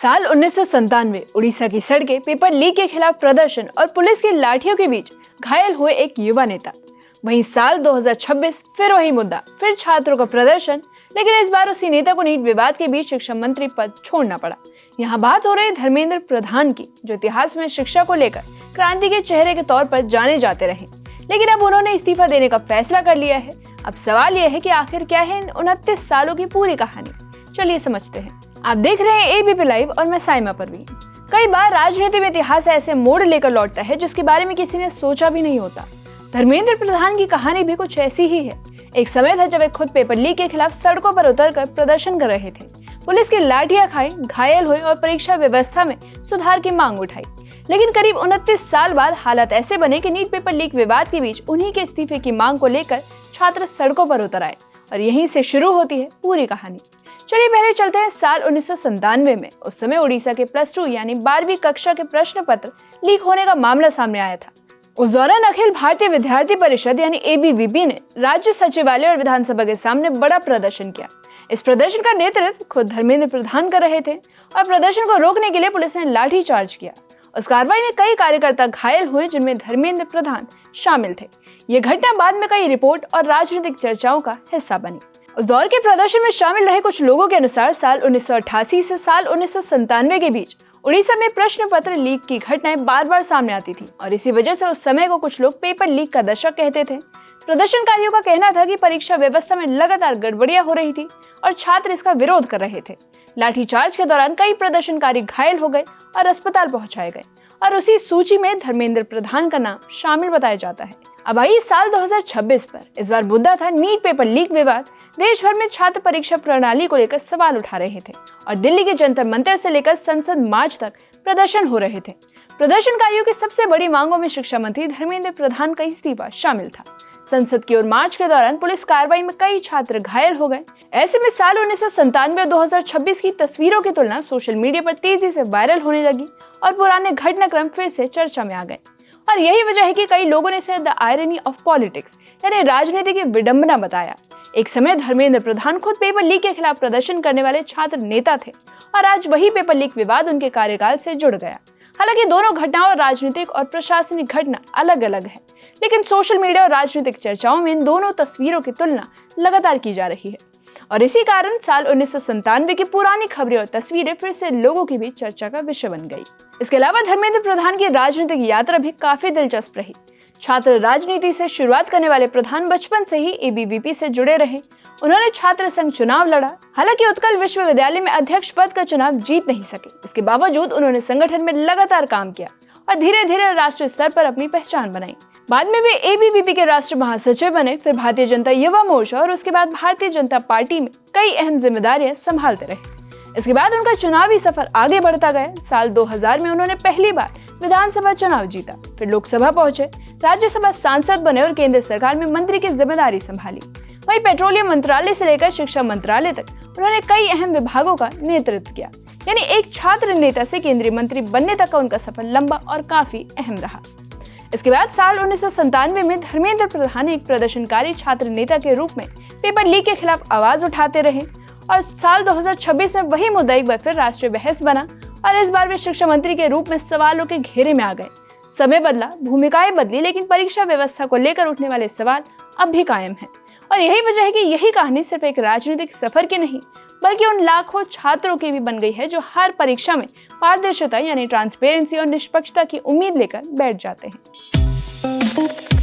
साल 1997 उड़ीसा की सड़कें पेपर लीक के खिलाफ प्रदर्शन और पुलिस की लाठियों के बीच घायल हुए एक युवा नेता। वहीं साल 2026 फिर वही मुद्दा, फिर छात्रों का प्रदर्शन, लेकिन इस बार उसी नेता को नीट विवाद के बीच शिक्षा मंत्री पद छोड़ना पड़ा। यहाँ बात हो रही धर्मेंद्र प्रधान की, जो इतिहास में शिक्षा को लेकर क्रांति के चेहरे के तौर पर जाने जाते रहे, लेकिन अब उन्होंने इस्तीफा देने का फैसला कर लिया है। अब सवाल यह है कि आखिर क्या है इन 29 सालों की पूरी कहानी। चलिए समझते हैं। आप देख रहे हैं एबीपी लाइव और मैं साइमा परवीन। कई बार राजनीति में इतिहास ऐसे मोड़ लेकर लौटता है जिसके बारे में किसी ने सोचा भी नहीं होता। धर्मेंद्र प्रधान की कहानी भी कुछ ऐसी ही है। एक समय था जब वे खुद पेपर लीक के खिलाफ सड़कों पर उतरकर प्रदर्शन कर रहे थे, पुलिस की लाठियां खाई, घायल हुए और परीक्षा व्यवस्था में सुधार की मांग उठाई। लेकिन करीब 29 साल बाद हालात ऐसे बने कि नीट पेपर लीक विवाद के बीच उन्हीं के इस्तीफे की मांग को लेकर छात्र सड़कों पर उतर आए और यहीं से शुरू होती है पूरी कहानी। चलिए पहले चलते हैं साल 1997 में। उस समय उड़ीसा के +2 यानी 12वीं कक्षा के प्रश्न पत्र लीक होने का मामला सामने आया था। उस दौरान अखिल भारतीय विद्यार्थी परिषद यानी एबीवीपी ने राज्य सचिवालय और विधानसभा के सामने बड़ा प्रदर्शन किया। इस प्रदर्शन का नेतृत्व खुद धर्मेंद्र प्रधान कर रहे थे और प्रदर्शन को रोकने के लिए पुलिस ने लाठीचार्ज किया। उस कार्रवाई में कई कार्यकर्ता घायल हुए, जिनमें धर्मेंद्र प्रधान शामिल थे। ये घटना बाद में कई रिपोर्ट और राजनीतिक चर्चाओं का हिस्सा बनी। उस दौर के प्रदर्शन में शामिल रहे कुछ लोगों के अनुसार साल 1988 से साल 1997 के बीच उड़ीसा में प्रश्न पत्र लीक की घटनाएं बार बार सामने आती थी और इसी वजह से उस समय को कुछ लोग पेपर लीक का दशक कहते थे। प्रदर्शनकारियों का कहना था कि परीक्षा व्यवस्था में लगातार गड़बड़ियां हो रही थी और छात्र इसका विरोध कर रहे थे। लाठीचार्ज के दौरान कई प्रदर्शनकारी घायल हो गए और अस्पताल पहुंचाए गए और उसी सूची में धर्मेंद्र प्रधान का नाम शामिल बताया जाता है। अब आई साल 2026 पर। इस बार मुद्दा था नीट पेपर लीक विवाद। देश भर में छात्र परीक्षा प्रणाली को लेकर सवाल उठा रहे थे और दिल्ली के जंतर मंतर से लेकर संसद मार्च तक प्रदर्शन हो रहे थे। प्रदर्शनकारियों की सबसे बड़ी मांगों में शिक्षा मंत्री धर्मेंद्र प्रधान का इस्तीफा शामिल था। संसद की ओर मार्च के दौरान पुलिस कार्रवाई में कई छात्र घायल हो गए। ऐसे में साल 1997 और 2026 की तस्वीरों की तुलना सोशल मीडिया पर तेजी से वायरल होने लगी और पुराने घटनाक्रम फिर से चर्चा में आ गए। और यही वजह है कि कई लोगों ने इसे द आयरनी ऑफ पॉलिटिक्स यानी राजनीति की विडंबना बताया। एक समय धर्मेंद्र प्रधान खुद पेपर लीक के खिलाफ प्रदर्शन करने वाले छात्र नेता थे और आज वही पेपर लीक विवाद उनके कार्यकाल से जुड़ गया। हालांकि दोनों घटनाओं राजनीतिक और प्रशासनिक घटना अलग अलग है, लेकिन सोशल मीडिया और राजनीतिक चर्चाओं में इन दोनों तस्वीरों की तुलना लगातार की जा रही है और इसी कारण साल 1997 की पुरानी खबरें और तस्वीरें फिर से लोगों के बीच चर्चा का विषय बन गई। इसके अलावा धर्मेंद्र प्रधान की राजनीतिक यात्रा भी काफी दिलचस्प रही। छात्र राजनीति से शुरुआत करने वाले प्रधान बचपन से ही एबीवीपी से जुड़े रहे। उन्होंने छात्र संघ चुनाव लड़ा। हालांकि उत्कल विश्वविद्यालय में अध्यक्ष पद का चुनाव जीत नहीं सके। इसके बावजूद उन्होंने संगठन में लगातार काम किया और धीरे धीरे राष्ट्रीय स्तर पर अपनी पहचान बनाई। बाद में वे एबीवीपी के राष्ट्रीय महासचिव बने, फिर भारतीय जनता युवा मोर्चा और उसके बाद भारतीय जनता पार्टी में कई अहम जिम्मेदारियां संभालते रहे। इसके बाद उनका चुनावी सफर आगे बढ़ता गया। साल 2000 में उन्होंने पहली बार विधानसभा चुनाव जीता, फिर लोकसभा पहुंचे, राज्यसभा सांसद बने और केंद्र सरकार में मंत्री की जिम्मेदारी संभाली। वहीं पेट्रोलियम मंत्रालय से लेकर शिक्षा मंत्रालय तक उन्होंने कई अहम विभागों का नेतृत्व किया। यानी एक छात्र नेता से केंद्रीय मंत्री बनने तक का उनका सफर लंबा और काफी अहम रहा। इसके बाद साल 1997 में धर्मेंद्र प्रधान एक प्रदर्शनकारी छात्र नेता के रूप में पेपर लीक के खिलाफ आवाज उठाते रहे और साल 2026 में वही मुद्दा एक बार फिर राष्ट्रीय बहस बना और इस बार वे शिक्षा मंत्री के रूप में सवालों के घेरे में आ गए। समय बदला, भूमिकाएं बदली, लेकिन परीक्षा व्यवस्था को लेकर उठने वाले सवाल अब भी कायम हैं। और यही वजह है कि यही कहानी सिर्फ एक राजनीतिक सफर की नहीं, बल्कि उन लाखों छात्रों की भी बन गई है जो हर परीक्षा में पारदर्शिता यानी ट्रांसपेरेंसी और निष्पक्षता की उम्मीद लेकर बैठ जाते हैं।